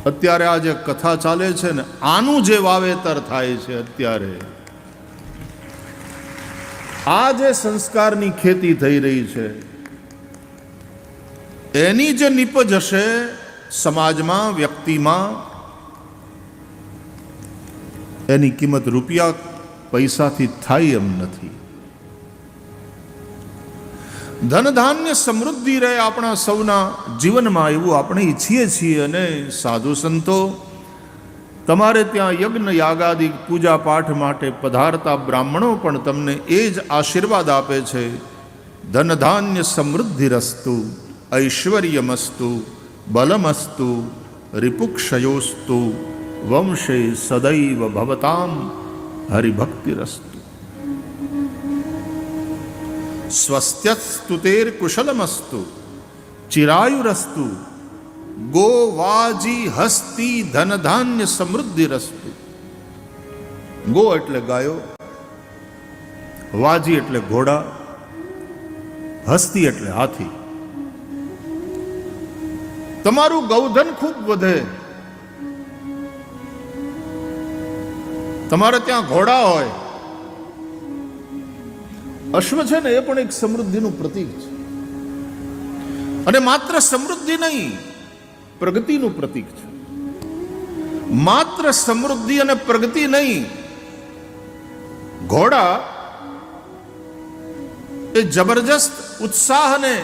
અત્યારે આ જે કથા ચાલે છે ને, આનું જે વાવેતર થાય છે અત્યારે, આ જે સંસ્કારની ખેતી થઈ રહી છે, એની જે નીપજ હશે સમાજમાં, વ્યક્તિમાં, એની કિંમત રૂપિયા પૈસાથી થાય એમ નથી. ધન ધાન્ય સમૃદ્ધિ રહે આપણા સૌના જીવનમાં, એવું આપણે ઈચ્છીએ છીએ. અને સાધુ સંતો, તમારે ત્યાં યજ્ઞ યાગાદિ પૂજા પાઠ માટે પધારતા બ્રાહ્મણો પણ તમને એ જ આશીર્વાદ આપે છે. ધન ધાન્ય સમૃદ્ધિરસ્તુ, ઐશ્વર્યમસ્તુ, બલમસ્તુ, રિપુક્ષયોસ્તુ, વંશે સદૈવ ભવતામ હરિભક્તિરસ્તુ. સ્વસ્ત્યસ્તુતેર કુશલમસ્તુ, ચિરાયુરસ્તુ, ગો વાજી હસ્તી ધન ધાન્ય સમૃદ્ધિરસ્તુ. ગો એટલે ગાયો, વાજી એટલે ઘોડા, હસ્તી એટલે હાથી. તમારું ગૌધન ખૂબ વધે. તમારે ત્યાં ઘોડા હોય, અશ્વ છે ને, એ પણ એક સમૃદ્ધિનું પ્રતીક છે. અને માત્ર સમૃદ્ધિ નહીં, પ્રગતિનું પ્રતીક છે. માત્ર સમૃદ્ધિ અને પ્રગતિ નહીં, ઘોડા એ જબરજસ્ત ઉત્સાહ અને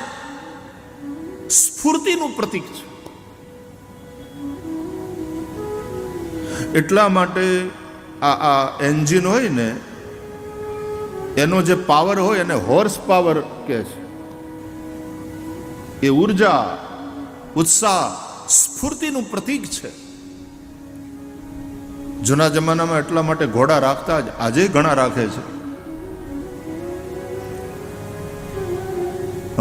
સ્ફૂર્તિનું પ્રતીક છે. એટલા માટે આ એન્જિન હોય ને, એનો જે પાવર હોય એને હોર્સ પાવર કહે છે. એ ઉર્જા, ઉત્સાહ, સ્ફૂર્તિનું પ્રતીક છે. જૂના જમાનામાં એટલા માટે ઘોડા રાખતા જ, આજે ઘણા રાખે છે.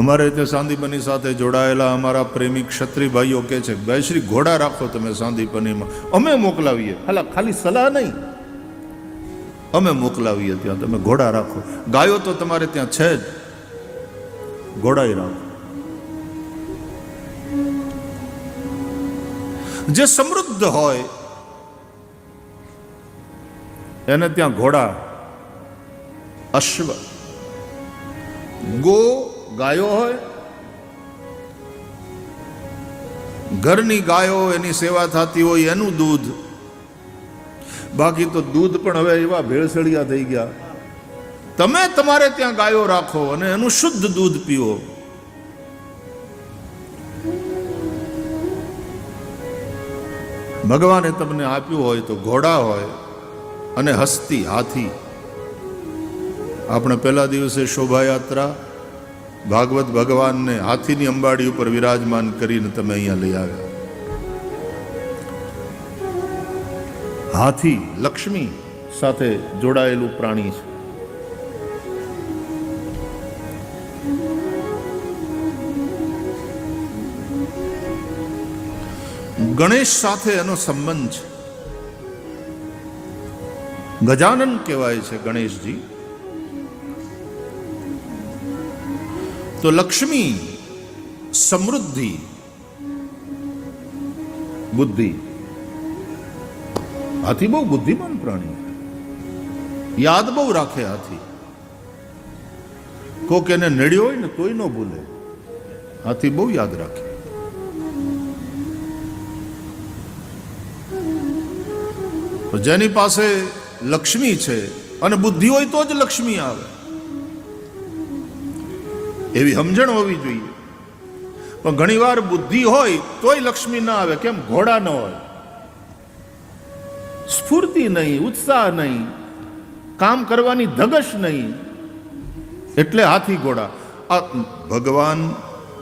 અમારે તે સાંદીપની સાથે જોડાયેલા અમારા પ્રેમી ક્ષત્રિય ભાઈઓ કહે છે, ભાઈ શ્રી ઘોડા રાખો તમે સાંદીપનીમાં, અમે મોકલાવીએ. ખાલી સલાહ નહીં, અમે મોકલાવીએ ત્યાં, તમે ઘોડા રાખો. ગાયો તો તમારે ત્યાં છે જ, ઘોડાય રાખો. જે સમૃદ્ધ હોય એને ત્યાં ઘોડા, અશ્વ, ગો ગાયો હોય, ઘરની ગાયો, એની સેવા થતી હોય, એનું દૂધ. બાકી તો દૂધ પણ હવે એવા ભેળસેળિયા થઈ ગયા. તમે તમારે ત્યાં ગાયો રાખો અને એનું શુદ્ધ દૂધ પીવો. ભગવાને તમને આપ્યું હોય તો ઘોડા હોય અને હસ્તી, હાથી. આપણે પહેલા દિવસે શોભાયાત્રા ભાગવત ભગવાનને હાથીની અંબાડી ઉપર વિરાજમાન કરીને તમે અહીંયા લઈ આવ્યા. હાથી લક્ષ્મી સાથે જોડાયેલું પ્રાણી છે. ગણેશ સાથે એનો સંબંધ છે. ગજાનન કહેવાય છે ગણેશજી. તો લક્ષ્મી, સમૃદ્ધિ, બુદ્ધિ. હાથી બહુ બુદ્ધિમાન પ્રાણી, યાદ બહુ રાખે હાથી. કોક એને નડ્યો હોય ને તોય ન ભૂલે. હાથી બહુ યાદ રાખે. તો જેની પાસે લક્ષ્મી છે અને બુદ્ધિ હોય તો જ લક્ષ્મી આવે, એવી સમજણ હોવી જોઈએ. પણ ઘણી વાર બુદ્ધિ હોય તોય લક્ષ્મી ના આવે. કેમ? ઘોડા ન હોય, સ્ફૂર્તિ નહીં, ઉત્સાહ નહીં, કામ કરવાની ધગશ નહીં, એટલે હાથી ઘોડા. આ ભગવાન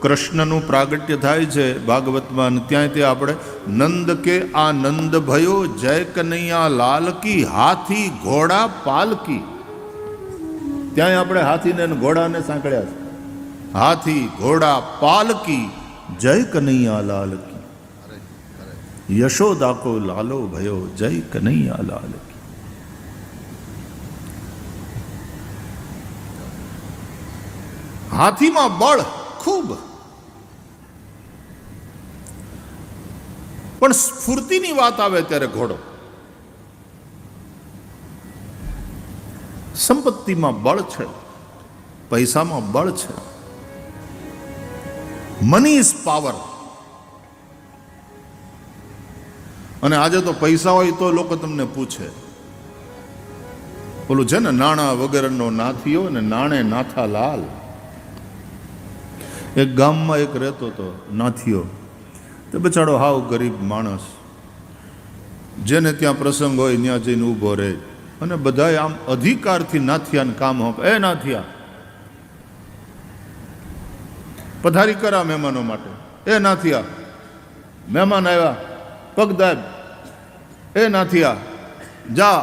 કૃષ્ણનું પ્રાગટ્ય થાય છે ભાગવતમાં, ત્યાં તે આપણે નંદ કે આનંદ ભયો જય કનૈયા લાલ કી, હાથી ઘોડા પાલકી. ત્યાં આપણે હાથીને ઘોડાને સાંકળ્યા છે. હાથી ઘોડા પાલકી જય કનૈયા લાલ કી, યશોદા કો લાલો ભયો જય કનૈયા લાલ કી. હાથીમાં બળ ખૂબ, પણ સ્ફૂર્તિની વાત આવે ત્યારે ઘોડો. સંપત્તિમાં બળ છે, પૈસામાં બળ છે. Money is power. અને આજે તો પૈસા હોય તો લોકો તમને પૂછે, ઓલું છે ને નાણાં વગરનો નાથીઓ ને નાણે નાથા લાલ. એક ગામમાં એક રહેતો હતો નાથીઓ. તે બચાડો હાવ ગરીબ માણસ, જેને ત્યાં પ્રસંગ હોય ત્યાં જઈને ઊભો રહે અને બધાય આમ અધિકારથી નાથિયાને કામ આપે. એ નાથિયા પધારી કરા મહેમાનો માટે. એ નાથિયા મહેમાન આવ્યા પગ દાબ. એ નાથિયા જા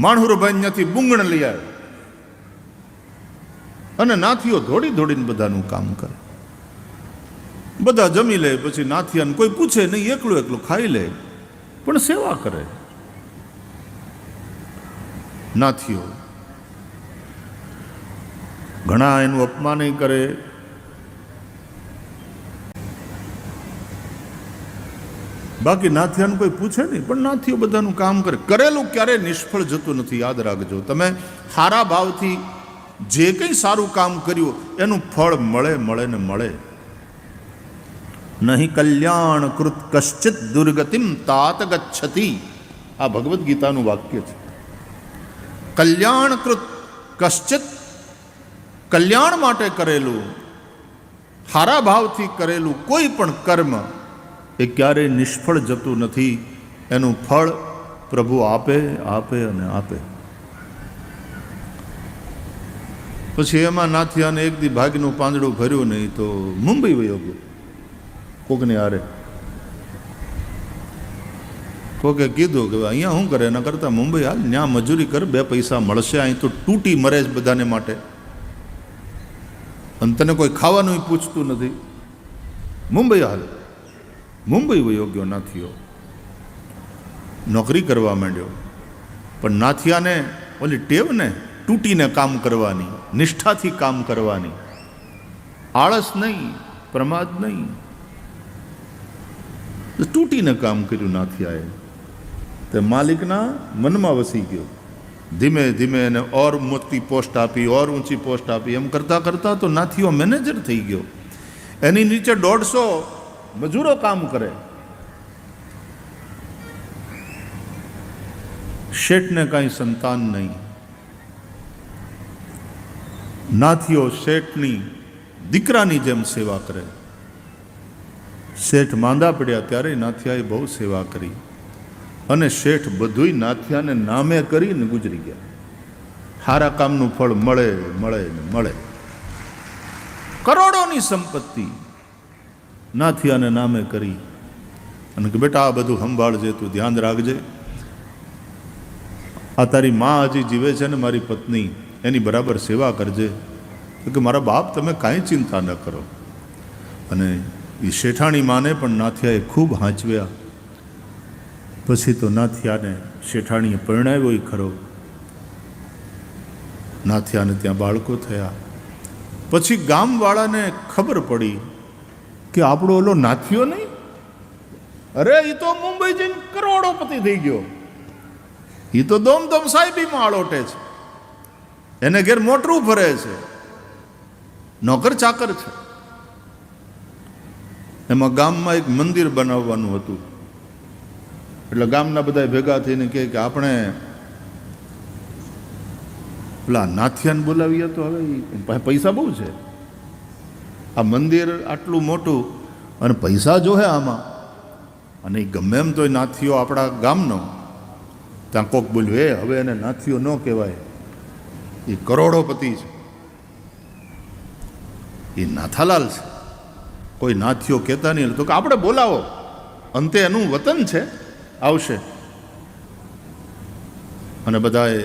માણહુરભાઈ ત્યાંથી બુંગણ લઈ આવે. અને નાથીઓ દોડી દોડીને બધાનું કામ કરે. બધા જમી લે, પછી નાથિયાને કોઈ પૂછે નહીં, એકલું એકલું ખાઈ લે, પણ સેવા કરે. નાથીઓ ઘણા એનું અપમાન કરે, બાકી નાથિયાને કોઈ પૂછે નહીં, પણ નાથીઓ બધાનું કામ કરે. કરેલું ક્યારેય નિષ્ફળ જતું નથી, યાદ રાખજો. તમે સારા ભાવથી જે કંઈ સારું કામ કર્યું એનું ફળ મળે મળે ને મળે. નહીં કલ્યાણ કૃત કશ્ચિત દુર્ગતિમ તાત ગચ્છતિ. આ ભગવદ્ ગીતાનું વાક્ય છે. કલ્યાણકૃત કશ્ચિત, કલ્યાણ માટે કરેલું, સારા ભાવથી કરેલું કોઈ પણ કર્મ એ ક્યારેય નિષ્ફળ જતું નથી. એનું ફળ પ્રભુ આપે આપે અને આપે. પછી એમાં નાથિયાને એક દી ભાગનું પાંદડું ભર્યું નહીં તો મુંબઈ વયો ગયો કોકને હારે. કોકે કીધું કે અહીંયા શું કરે, એના કરતાં મુંબઈ હાલ, ત્યાં મજૂરી કર, 2 પૈસા મળશે. અહીં તો તૂટી મરે જ બધાને માટે, અને તને કોઈ ખાવાનું પૂછતું નથી. મુંબઈ હાલ. મુંબઈ વયો ગયો નાથિયો, નોકરી કરવા માંડ્યો. પણ નાથિયાને ઓલી ટેવ ને તૂટીને કામ કરવાની, નિષ્ઠાથી કામ કરવાની, આળસ નહીં, પ્રમાદ નહીં. તૂટીને કામ કર્યું નાથિયાએ. તે માલિકના મનમાં વસી ગયો. ધીમે ધીમે એને ઓર મોટી પોસ્ટ આપી, ઓર ઊંચી પોસ્ટ આપી. એમ કરતાં કરતાં તો નાથિયો મેનેજર થઈ ગયો. એની નીચે 150 મજૂરો કામ કરે. શેઠને કાંઈ સંતાન નહીં. નાથિયો શેઠની દીકરાની જેમ સેવા કરે. શેઠ માંદા પડ્યા ત્યારે નાથિયાએ બહુ સેવા કરી, અને શેઠ બધુંય નાથિયાને નામે કરીને ગુજરી ગયા. સારા કામનું ફળ મળે મળે ને મળે. કરોડોની સંપત્તિ નાથિયાને નામે કરી, અને કે બેટા આ બધું સંભાળજે, તું ધ્યાન રાખજે. આ તારી માં હજી જીવે છે ને મારી પત્ની, એની બરાબર સેવા કરજે. કે મારા બાપ તમે કાંઈ ચિંતા ન કરો. અને એ શેઠાણી માને પણ નાથિયાએ ખૂબ હાંચવ્યા. પછી તો નાથિયાને શેઠાણીએ પરણાવ્યો એ ખરો. નાથિયાને ત્યાં બાળકો થયા. પછી ગામવાળાને ખબર પડી કે આપણો ઓલો નાથિયો નહીં, અરે એ તો મુંબઈ જઈને કરોડોપતિ થઈ ગયો. એ તો દોમ સાહેબીમાં આળોટે છે, એને ઘેર મોટરું ભરે છે, નોકર ચાકર છે. એમાં ગામમાં એક મંદિર બનાવવાનું હતું. એટલે ગામના બધા ભેગા થઈને કહે કે આપણે પેલા નાથિયાને બોલાવીએ તો હવે પૈસા બહુ છે, આ મંદિર આટલું મોટું અને પૈસા જોહે આમાં. અને એ ગમે એમ તો એ નાથિયો આપણા ગામનો. ત્યાં કોક બોલ્યું, હવે એને નાથિયો ન કહેવાય, એ કરોડોપતિ છે, એ નાથાલાલ છે, કોઈ નાથિયો કહેતા નહીં. તો કે આપણે બોલાવો, અંતે એનું વતન છે, આવશે. અને બધાએ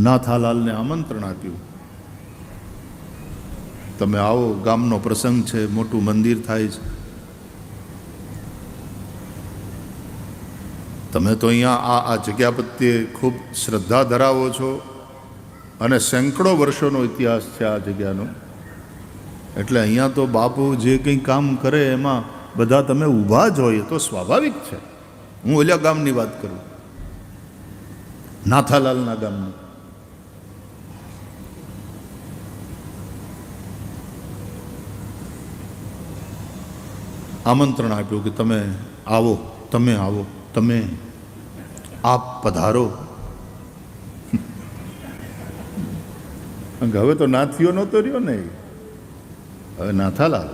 નાથાલાલને આમંત્રણ આપ્યું, તમે આવો, ગામનો પ્રસંગ છે, મોટું મંદિર થાય છે, તમે તો અહીંયા આ જગ્યા પ્રત્યે ખૂબ શ્રદ્ધા ધરાવો છો, અને સેંકડો વર્ષોનો ઇતિહાસ છે આ જગ્યાનો. એટલે અહીંયા તો બાપુ જે કંઈ કામ કરે એમાં બધા તમે ઊભા જ હોય તો સ્વાભાવિક છે. હું ઓલા ગામની વાત કરું, નાથાલાલના ગામની. આમંત્રણ આપ્યું કે તમે આવો, તમે આવો, તમે આપ પધારો. હવે તો નાથીઓ નહોતો રહ્યો ને, હવે નાથાલાલ.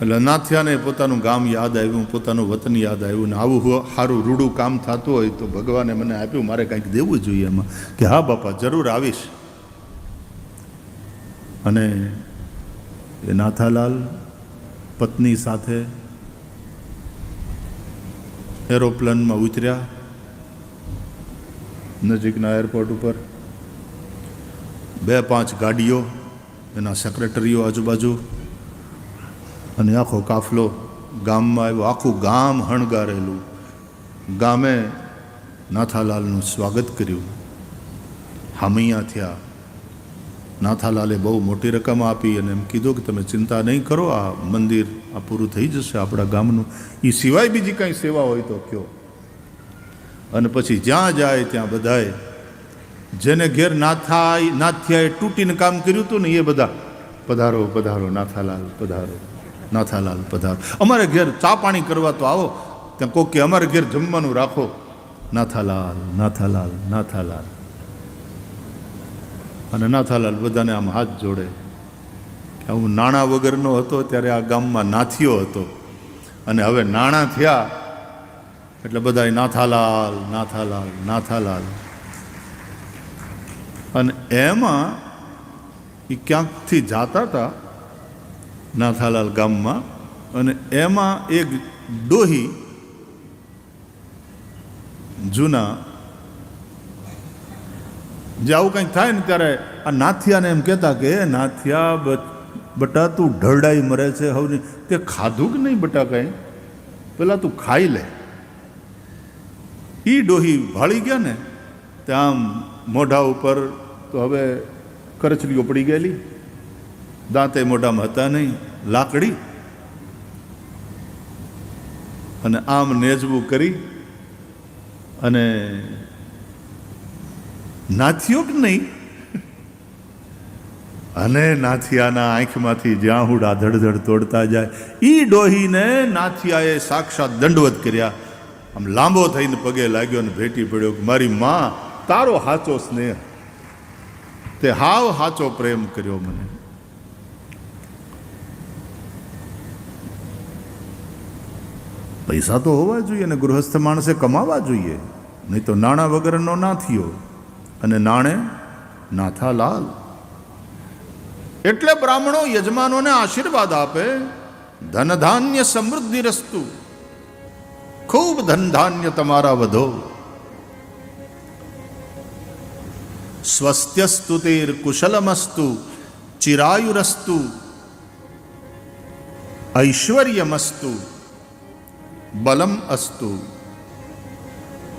એટલે નાથિયાને પોતાનું ગામ યાદ આવ્યું, પોતાનું વતન યાદ આવ્યું. ને આવું સારું રૂડું કામ થતું હોય તો ભગવાને મને આપ્યું, મારે કંઈક દેવું જોઈએ એમાં. કે હા બાપા, જરૂર આવીશ. અને એ નાથાલાલ પત્ની સાથે એરોપ્લેનમાં ઉતર્યા નજીકના એરપોર્ટ ઉપર. 2-5 ગાડીઓ, એના સેક્રેટરીઓ આજુબાજુ, અને આખો કાફલો ગામમાં આવ્યો. આખું ગામ હણગારેલું. ગામે નાથાલાલનું સ્વાગત કર્યું, હામૈયા થયા. નાથાલાલે બહુ મોટી રકમ આપી અને એમ કીધું કે તમે ચિંતા નહીં કરો, આ મંદિર આ પૂરું થઈ જશે આપણા ગામનું. એ સિવાય બીજી કંઈ સેવા હોય તો કયો. અને પછી જ્યાં જાય ત્યાં બધાએ જેને ઘેર નાથિયાએ તૂટીને કામ કર્યું હતું ને એ બધા પધારો પધારો, નાથાલાલ પધારો, નાથાલાલ પધારો. અમારે ઘેર ચા પાણી કરવા તો આવો. ત્યાં કોક કે અમારે ઘેર જમવાનું રાખો. નાથાલાલ, નાથાલાલ, નાથાલાલ. અને નાથાલાલ બધાને આમ હાથ જોડે કે હું નાણાં વગરનો હતો ત્યારે આ ગામમાં નાથિયો હતો, અને હવે નાણાં થયા એટલે બધાએ નાથાલાલ, નાથાલાલ, નાથાલાલ. અને એમાં એ ક્યાંકથી જાતા હતા નાથાલાલ ગામમાં, અને એમાં એક ડોહી જૂના, જે આવું કંઈક થાય ને ત્યારે આ નાથિયાને એમ કહેતા કે નાથિયા બટા તું ઢળડાઈ મરે છે હવે, તે ખાધું કે નહીં બટા કંઈ, પેલા તું ખાઈ લે. એ ડોહી ભાળી ગયા ને ત્યાં આમ મોઢા ઉપર તો હવે કરચલીઓ પડી ગયેલી, દાંતે મોઢામાં હતા નહીં, લાકડી. અને આમ નેજવું કરી અને નાથિયો કે નહીં, અને નાથિયાના આંખમાંથી જ્યાં હુડા ધડધડ તોડતા જાય. ઈ ડોહીને નાથિયાએ સાક્ષાત દંડવત કર્યા. આમ લાંબો થઈને પગે લાગ્યો અને ભેટી પડ્યો કે મારી માં, તારો હાચો સ્નેહ, તે હાવ હાચો પ્રેમ કર્યો મને. પૈસા તો હોવા જોઈએ ને ગૃહસ્થ માણસે કમાવા જોઈએ, નહીં તો નાણાં વગરનો નાથિયો અને નાણે નાથાલાલ. એટલે બ્રાહ્મણો યજમાનોને આશીર્વાદ આપે, ધન ધાન્ય સમૃદ્ધિ રસ્તુ, ખૂબ ધન ધાન્ય તમારા વધો. સ્વસ્ત્યસ્તુ તેર કુશલમસ્તુ, ચિરાયુરસ્તુ, ઐશ્વર્યમસ્તુ, બલમ અસ્તુ.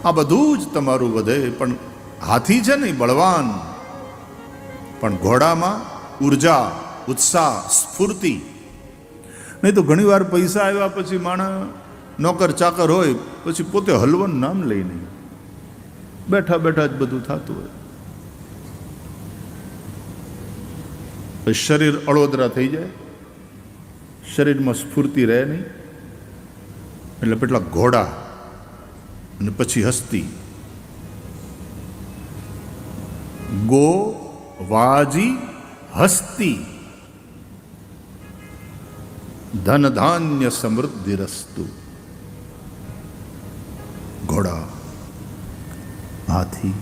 આ બધું જ તમારું વધે. પણ હાથી છે ને બળવાન, પણ ઘોડામાં ઉર્જા, ઉત્સાહ, સ્ફૂર્તિ. નહીં તો ઘણીવાર પૈસા આવ્યા પછી માણસ નોકર ચાકર હોય, પછી પોતે હલવાનું નામ લઈ નહીં, બેઠા બેઠા જ બધું થતું હોય. શરીર અળોદરા થઈ જાય, શરીરમાં સ્ફૂર્તિ રહે નહીં. એટલે પેટલા ઘોડા અને પછી હસ્તી. ગો વાજી હસ્તી, ધન ધાન્ય સમૃદ્ધિ રસ્તુ. ઘોડા, હાથી,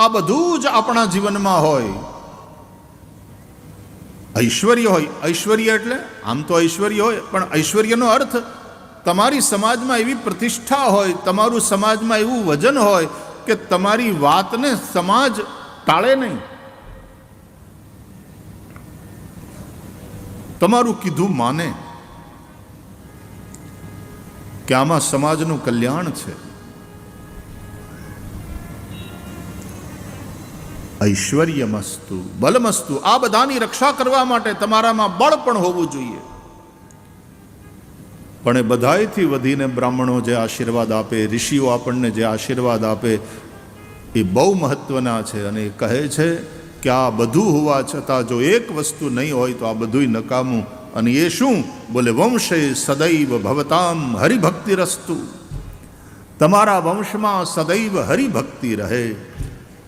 આ બધું જ આપણા જીવનમાં હોય. ઐશ્વર્ય હોય. ઐશ્વર્ય એટલે આમ તો ઐશ્વર્ય હોય, પણ ઐશ્વર્યનો અર્થ તમારી સમાજમાં એવી પ્રતિષ્ઠા હોય, તમારું સમાજમાં એવું વજન હોય કે તમારી વાતને સમાજ ટાળે નહીં, તમારું કીધું માને કે આમાં સમાજનું કલ્યાણ છે. ઐશ્વર્યમસ્તુ, બલમસ્તુ. આ બધાની રક્ષા કરવા માટે તમારામાં બળ પણ હોવું જોઈએ. પણ એ બધાયથી વધીને બ્રાહ્મણો જે આશીર્વાદ આપે, ઋષિઓ આપણને જે આશીર્વાદ આપે, એ બહુ મહત્વના છે. અને એ કહે છે કે આ બધું હોવા છતાં જો એક વસ્તુ નહીં હોય તો આ બધુંય નકામું. અને એ શું? બોલે વંશે સદૈવ ભવતામ હરિભક્તિરસ્તુ. તમારા વંશમાં સદૈવ હરિભક્તિ રહે.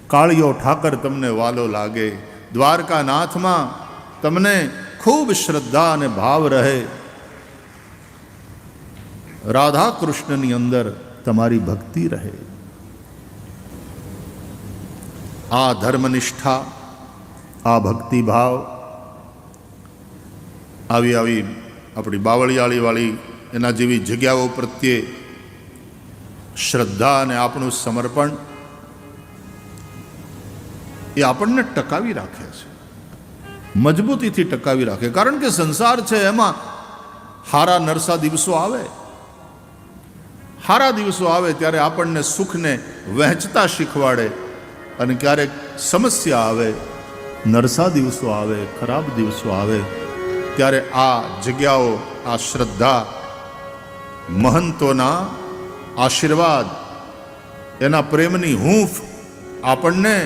કાળિયો ઠાકર તમને વાલો લાગે, દ્વારકાનાથમાં તમને ખૂબ શ્રદ્ધા અને ભાવ રહે, રાધા કૃષ્ણની અંદર તમારી ભક્તિ રહે. આ ધર્મનિષ્ઠા, આ ભક્તિભાવ, આવી આપણી બાવળિયાળીવાળી એના જેવી જગ્યાઓ પ્રત્યે શ્રદ્ધા અને આપણું સમર્પણ, એ આપણને ટકાવી રાખે છે, મજબૂતીથી ટકાવી રાખે. કારણ કે સંસાર છે, એમાં હારા નરસા દિવસો આવે. હારા દિવસો આવે ત્યારે આપણને સુખને વહેંચતા શીખવાડે, અને ક્યારેક સમસ્યા આવે, નરસા દિવસો આવે, ખરાબ દિવસો આવે, ત્યારે આ જગ્યાઓ, આ શ્રદ્ધા, મહંતોના આશીર્વાદ, એના પ્રેમની હૂંફ આપણને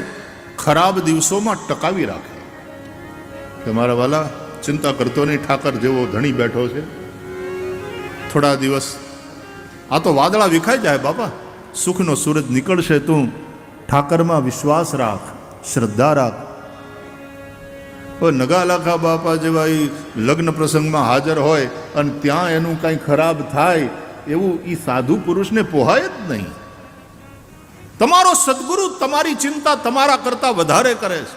ખરાબ દિવસોમાં ટકાવી રાખે. કે મારા વાલા, ચિંતા કરતો નહીં, ઠાકર જેવો ધણી બેઠો છે. થોડા દિવસ આ તો વાદળા વિખાઈ જાય બાપા, સુખનો સૂરજ નીકળશે. તું ઠાકરમાં વિશ્વાસ રાખ, શ્રદ્ધા રાખ. નગાલાખા બાપા જેવા એ લગ્ન પ્રસંગમાં હાજર હોય અને ત્યાં એનું કંઈ ખરાબ થાય, એવું એ સાધુ પુરુષને પોહાય જ નહીં. તમારો સદગુરુ તમારી ચિંતા તમારા કરતા વધારે કરે છે.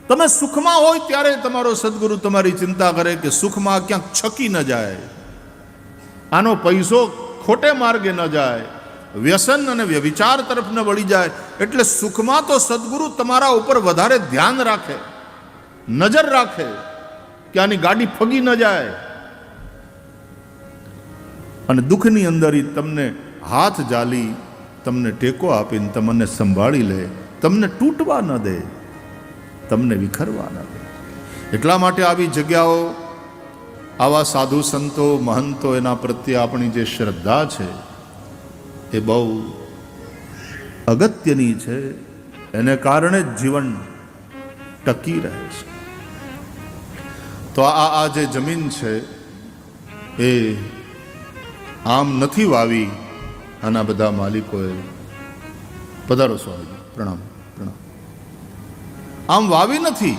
તમે સુખમાં હોય ત્યારે તમારો સદગુરુ તમારી ચિંતા કરે કે સુખમાં ક્યાંક છકી ન જાય, આનો પૈસો ખોટે માર્ગે ન જાય, વ્યસન અને વ્યભિચાર તરફ ન વળી જાય. એટલે સુખમાં તો સદગુરુ તમારા ઉપર વધારે ધ્યાન રાખે, નજર રાખે કે આની ગાડી ફગી ન જાય. અને દુઃખની અંદર તમને હાથ જાલી, તમને ટેકો આપીને તમને સંભાળી લે, તમને તૂટવા ન દે, તમને વિખરવા ન દે. એટલા માટે આવી જગ્યાઓ, આવા સાધુ સંતો, મહંતો, એના પ્રત્યે આપણી જે શ્રદ્ધા છે એ બહુ અગત્યની છે. એને કારણે જ જીવન ટકી રહે છે. તો આ જે જમીન છે એ આમ નથી વાવી. આના બધા માલિકોએ, પધારો સ્વામી, પ્રણામ પ્રણામ. આમ વાવી નથી.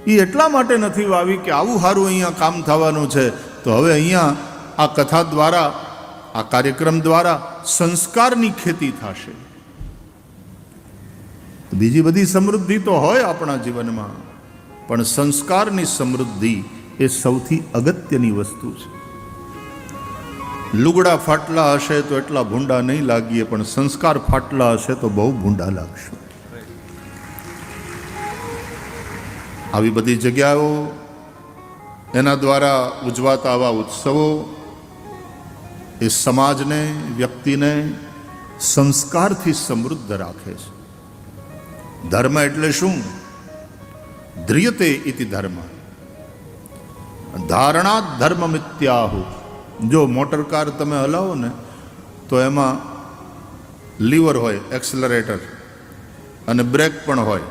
એ એટલા માટે નથી વાવી કે આવું સારું અહીંયા કામ થવાનું છે, તો હવે અહીંયા આ કથા દ્વારા, આ કાર્યક્રમ દ્વારા સંસ્કારની ખેતી થશે. બીજી બધી સમૃદ્ધિ તો હોય આપણા જીવનમાં, પણ સંસ્કારની સમૃદ્ધિ એ સૌથી અગત્યની વસ્તુ છે. લુગડા ફાટલા હશે તો એટલા ભૂંડા નહીં લાગીએ, પણ સંસ્કાર ફાટલા હશે તો બહુ ભૂંડા લાગશે. આવી બધી જગ્યાઓ, એના દ્વારા ઉજવાતા આવા ઉત્સવો એ સમાજને, વ્યક્તિને સંસ્કારથી સમૃદ્ધ રાખે છે. ધર્મ એટલે શું? ધ્રિયતે ઇતિ ધર્મ, ધારણા ધર્મ મિત્યાહુ. જો મોટર કાર તમે હલાવો ને તો એમાં લીવર હોય, એક્સલરેટર, અને બ્રેક પણ હોય.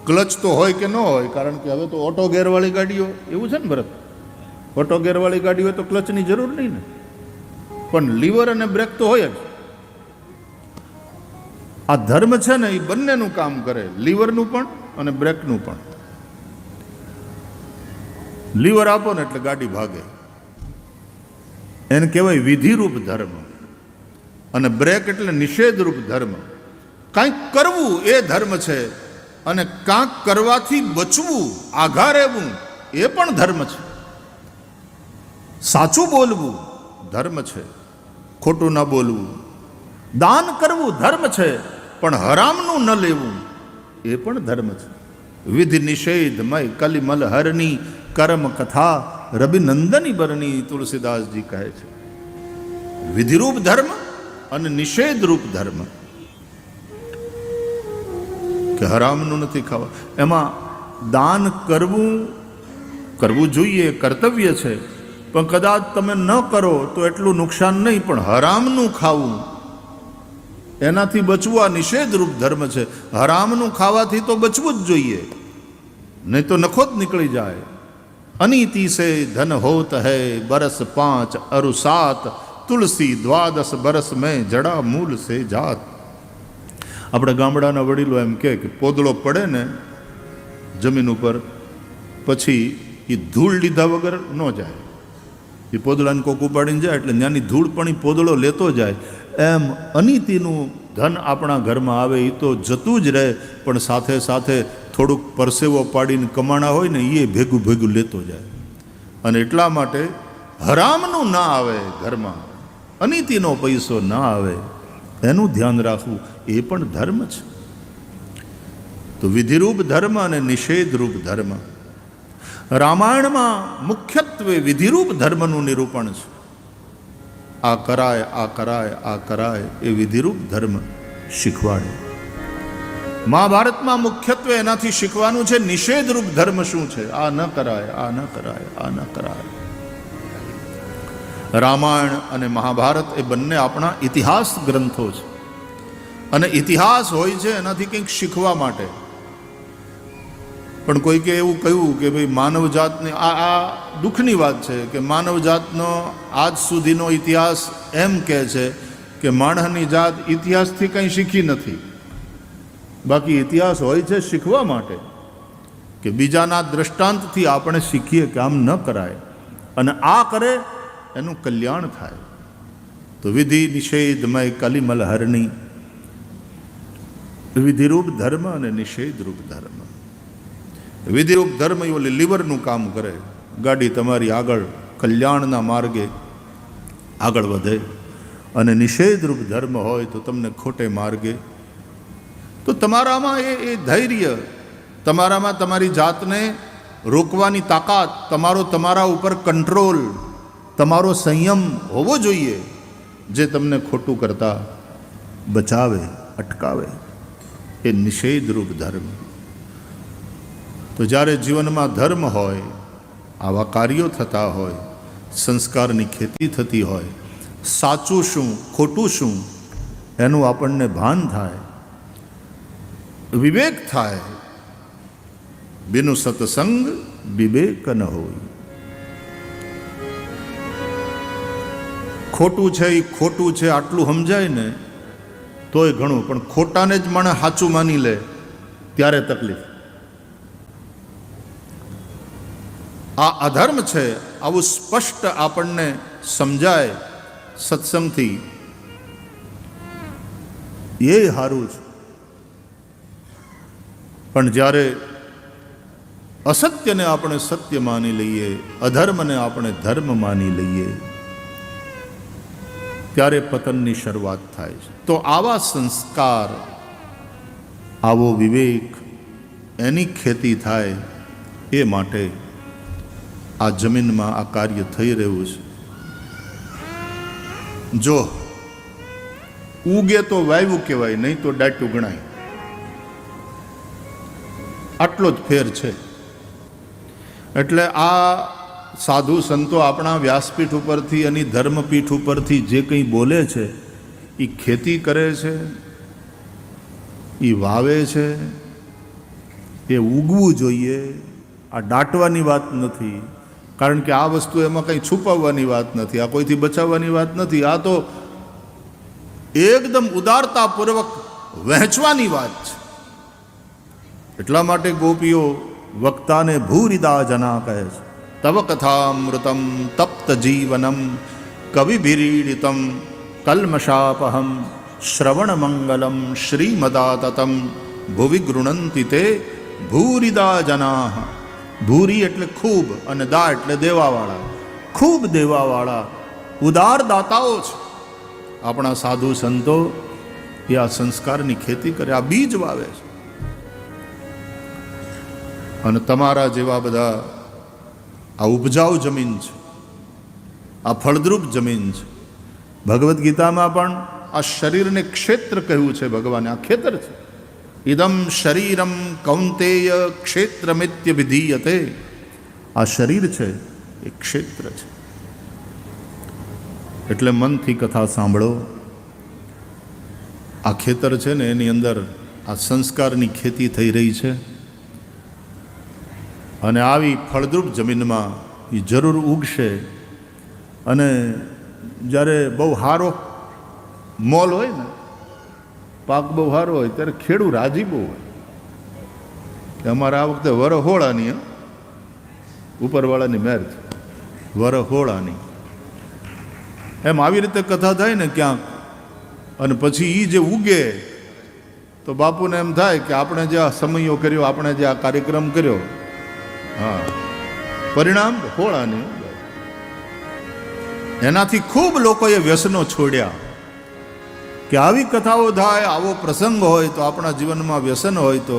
ક્લચ તો હોય કે ન હોય, કારણ કે હવે તો ઓટો ગેરવાળી ગાડીઓ, એવું છે ને ભરત, ઓટો ગેરવાળી ગાડી હોય તો ક્લચની જરૂર નહીં ને, પણ લીવર અને બ્રેક તો હોય જ. આ ધર્મ છે ને એ બંનેનું કામ કરે, લીવરનું પણ અને બ્રેકનું પણ. લીવર આપો ને એટલે ગાડી ભાગે, એને કહેવાય વિધિરૂપ ધર્મ. અને બ્રેક એટલે નિષેધરૂપ ધર્મ. કાંઈક કરવું એ ધર્મ છે, અને કાંક કરવાથી બચવું, આઘા રહેવું એ પણ ધર્મ છે. સાચું બોલવું ધર્મ છે, ખોટું ના બોલવું. દાન કરવું ધર્મ છે, પણ હરામનું ન લેવું એ પણ ધર્મ છે. વિધિ નિષેધમય કલિમલ હરની કર્મ કથા રવિનંદની બરની, તુલસીદાસજી કહે છે. વિધિરૂપ ધર્મ અને નિષેધરૂપ ધર્મ, કે હરામનું નથી ખાવા. એમાં દાન કરવું જોઈએ, કર્તવ્ય છે, પણ કદાચ તમે ન કરો તો એટલું નુકસાન નહીં, પણ હરામનું ખાવું એનાથી બચવું આ નિષેધરૂપ ધર્મ છે. હરામનું ખાવાથી તો બચવું જ જોઈએ, નહીં તો નખો જ નીકળી જાય. અનીતિ સે ધન હોત હૈ બરસ 5 અરુ 7 તુલસી 12 બરસ મેં જડા મૂલ સે જાત. આપણે ગામડાના વડીલો એમ કે પોદળો પડે ને જમીન ઉપર, પછી એ ધૂળ લીધા વગર ન જાય. એ પોદળાને કોક ઉપાડીને જાય એટલે ત્યાંની ધૂળ પણ એ પોદળો લેતો જાય. એમ અનીતિનું ધન આપણા ઘરમાં આવે એ તો જતું જ રહે, પણ સાથે સાથે થોડુંક પરસેવો પાડીને કમાણા હોય ને એ ભેગું ભેગું લેતો જાય. અને એટલા માટે હરામનું ના આવે ઘરમાં, અનીતિનો પૈસો ના આવે, એનું ધ્યાન રાખવું એ પણ ધર્મ છે. તો વિધિરૂપ ધર્મ અને નિષેધરૂપ ધર્મ. રામાયણમાં મુખ્યત્વે વિધિરૂપ ધર્મનું નિરૂપણ છે. આ કરાય, આ કરાય, આ કરાય, એ વિધિરૂપ ધર્મ શીખવાડે. મહાભારતમાં મુખ્યત્વે એનાથી શીખવાનું છે નિષેધરૂપ ધર્મ શું છે. આ ન કરાય, આ ન કરાય, આ ન કરાય. રામાયણ અને મહાભારત એ બંને આપણા ઇતિહાસ ગ્રંથો છે, અને ઇતિહાસ હોય છે એનાથી કંઈક શીખવા માટે. પણ કોઈકે એવું કહ્યું કે ભાઈ માનવજાતને આ દુઃખની વાત છે કે માનવજાતનો આજ સુધીનો ઇતિહાસ એમ કહે છે કે માણસની જાત ઇતિહાસથી કંઈ શીખી નથી. બાકી ઇતિહાસ હોય છે શીખવા માટે, કે બીજાના દ્રષ્ટાંતથી આપણે શીખીએ કે આમ ન કરાય, અને આ કરે એનું કલ્યાણ થાય. તો વિધિ નિષેધમય કલિમલ હરણી, વિધિરૂપ ધર્મ અને નિષેધરૂપ ધર્મ. વિધિરૂપ ધર્મ એ ઓલી લીવરનું કામ કરે, ગાડી તમારી આગળ કલ્યાણના માર્ગે આગળ વધે. અને નિષેધરૂપ ધર્મ હોય તો તમને ખોટે માર્ગે. તો તમારામાં એ ધૈર્ય, તમારામાં તમારી જાતને રોકવાની તાકાત, તમારા ઉપર કંટ્રોલ, તમારો સંયમ હોવો જોઈએ, જે તમને ખોટું કરતા બચાવે, અટકાવે. એ નિષેધરૂપ ધર્મ. તો જ્યારે જીવનમાં ધર્મ હોય, આવા કાર્યો થતા હોય, સંસ્કારની ખેતી થતી હોય, સાચું શું ખોટું શું એનું આપણને ભાન થાય, વિવેક થાય. બિનુ સત્સંગ વિવેક ન હોય. ખોટું છે એ ખોટું છે આટલું સમજાય ને તોય ઘણું, પણ ખોટાને જ માણસ સાચું માની લે ત્યારે તકલીફ. આ અધર્મ છે આવું સ્પષ્ટ આપણને સમજાય સત્સંગથી, એ સારું છે. પણ જ્યારે અસત્યને આપણે સત્ય માની લઈએ, અધર્મને આપણે ધર્મ માની લઈએ, ત્યારે પતનની શરૂઆત થાય છે. તો આવા સંસ્કાર, આવો વિવેક, એની ખેતી થાય. એ માટે આ જમીનમાં આ કાર્ય થઈ રહ્યું છે. જો ઉગે તો વાવ્યું કહેવાય, નહીં તો દાટ્યું ગણાય. આટલો જ ફેર છે. એટલે આ સાધુ સંતો આપણા વ્યાસપીઠ ઉપરથી અને ધર્મપીઠ ઉપરથી જે કંઈ બોલે છે, એ ખેતી કરે છે, એ વાવે છે, એ ઉગવું જોઈએ. આ દાટવાની વાત નથી, કારણ કે આ વસ્તુ એમાં કંઈ છુપાવવાની વાત નથી, આ કોઈથી બચાવવાની વાત નથી. આ તો એકદમ ઉદારતાપૂર્વક વહેંચવાની વાત છે. એટલા માટે ગોપીઓ વક્તાને ભૂરિદા જના કહે છે. તવ કથામૃતમ તપ્ત જીવનમ કવિભિરીડિતમ કલ્મષાપહમ શ્રવણ મંગલમ શ્રીમદાતતમ ભુવિ ગૃણંતિ તે ભૂરિદા જના. ભૂરી એટલે ખૂબ, અને દા એટલે દેવાવાળા. ખૂબ દેવાવાળા ઉદાર દાતાઓ છે આપણા સાધુ સંતો. એ આ સંસ્કારની ખેતી કરે, આ બીજ વાવે છે. અને તમારા જેવા બધા આ ઉપજાઉ જમીન છે, આ ફળદ્રુપ જમીન છે. ભગવદ્ ગીતામાં પણ આ શરીરને ક્ષેત્ર કહ્યું છે ભગવાને. આ ખેતર છે. ઇદમ શરીરમ કૌંતેય ક્ષેત્રમિત્ય વિધીયતે. આ શરીર છે એ ક્ષેત્ર છે. એટલે મનથી કથા સાંભળો. આ ખેતર છે ને એની અંદર આ સંસ્કારની ખેતી થઈ રહી છે, અને આવી ફળદ્રુપ જમીનમાં એ જરૂર ઉગશે. અને જ્યારે બહુ સારો મોલ હોય ને, પાક બહુ સારો હોય, ત્યારે ખેડૂત રાજી બહુ હોય કે અમારે આ વખતે વરહોળાની ઉપરવાળાની મહેર છે, વરહોળાની. એમ આવી રીતે કથા થાય ને ક્યાંક, અને પછી એ જે ઉગે તો બાપુને એમ થાય કે આપણે જે આ સમયો કર્યો, આપણે જે આ કાર્યક્રમ કર્યો, હા, પરિણામ હોળાની. એનાથી ખૂબ લોકોએ વ્યસનો છોડ્યા કે આવી કથાઓ થાય, આવો પ્રસંગ હોય તો આપણા જીવનમાં વ્યસન હોય તો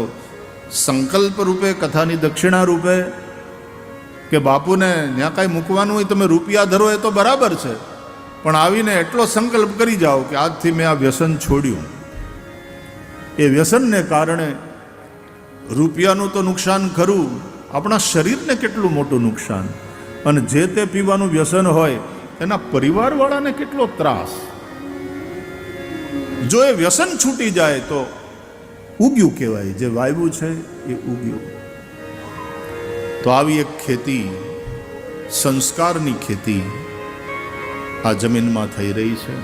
સંકલ્પ રૂપે, કથાની દક્ષિણા રૂપે, કે બાપુને ત્યાં કાંઈ મૂકવાનું હોય તમે રૂપિયા ધરો એ તો બરાબર છે, પણ આવીને એટલો સંકલ્પ કરી જાઓ કે આજથી મેં આ વ્યસન છોડ્યું. એ વ્યસનને કારણે રૂપિયાનું તો નુકસાન ખરું, આપણા શરીરને કેટલું મોટું નુકસાન, અને જે તે પીવાનું વ્યસન હોય એના પરિવારવાળાને કેટલો ત્રાસ. જો એ વ્યસન છૂટી જાય તો ઉગ્યું કહેવાય, જે વાવ્યું છે એ ઉગ્યું. તો આવી એક ખેતી, સંસ્કારની ખેતી આ જમીનમાં થઈ રહી છે.